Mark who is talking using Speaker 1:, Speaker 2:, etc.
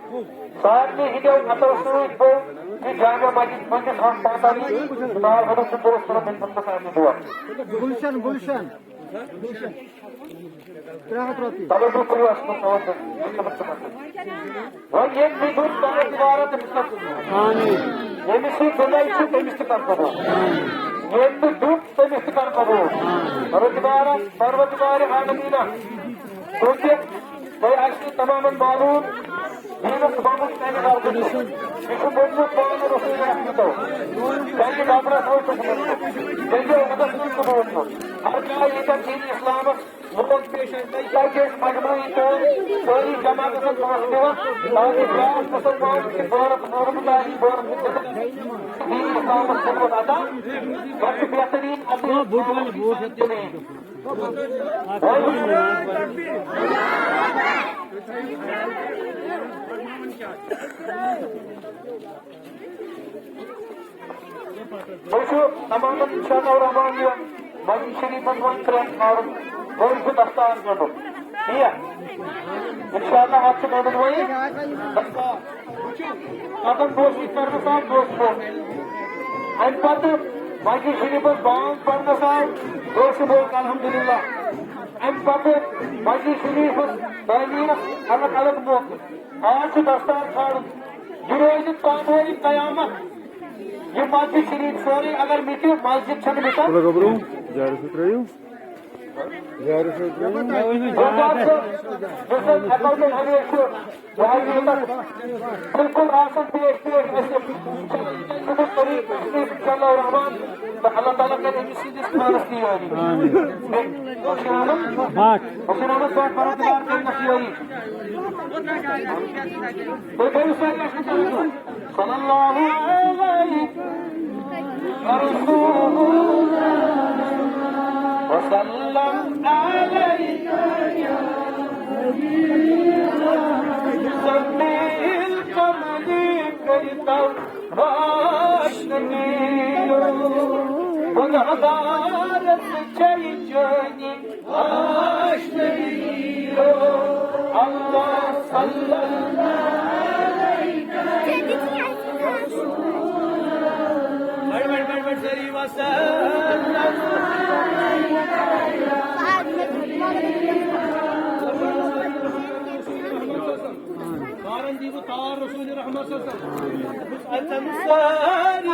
Speaker 1: सारे हिंदू मतलब सुई कि जामा मस्जिद मंदिर हम पाता नहीं तार हदों से दोस्त लोग मिलकर सामने दुआ
Speaker 2: गुलशन
Speaker 1: तब तो पूरा असम सवाल वह ये विद्युत तार द्वारा ये मिश्र दुलाई से मिश्र कर दो ये विद्युत से मिश्र कर दो और द्वारा पर्वत द्वारा आनंदीना क्योंकि कोई ऐसी तमाम बालून जीवन बाबू कहने का इसको बोलने पाने रसोई रखने दो कहीं बाबरा सोच सकते कहीं उधर सुन बोलना हर क्या ये कर दीन इस्लाम लोग पेशेंट नहीं चाहिए मजबूरी तो कोई जमा के साथ पहुंचने वाला ताकि क्लास मुसलमान के भारत नॉर्मलाइज भारत दीन इस्लाम को बताता वक्त बेहतरीन अपने बूट नहीं दोस्तों तमाम इंसान और हमारे मस्जिद शरीफ में ट्रेन और बहुत कुछ दस्तार करो ठीक है इंशाल्लाह आज से मदद हुई दस्तार कदम दोस्ती करने साथ दोस्त को एंड पता मस्जिद शरीफ में बांग पढ़ने साथ दोस्त बोल अल्हम्दुलिल्लाह एंड पता मस्जिद शरीफ में तालीम अलग अलग मौके आज से दस्तार खाड़ जुरोज तामोई कयामत ये मस्जिद शरीफ सोरी अगर मिटे मस्जिद छन मिटा बिल्कुल आसन पेश अल्लाह ताला करे सीधे नसीब होगी सल्लल्लाहु अलैहि वसल्लम अलैका या ज़मील कमली करता वाशनी गुनहगार चली जानी वाशनी अल्लाह सल्लल्लाहु अलैहि वसल्लम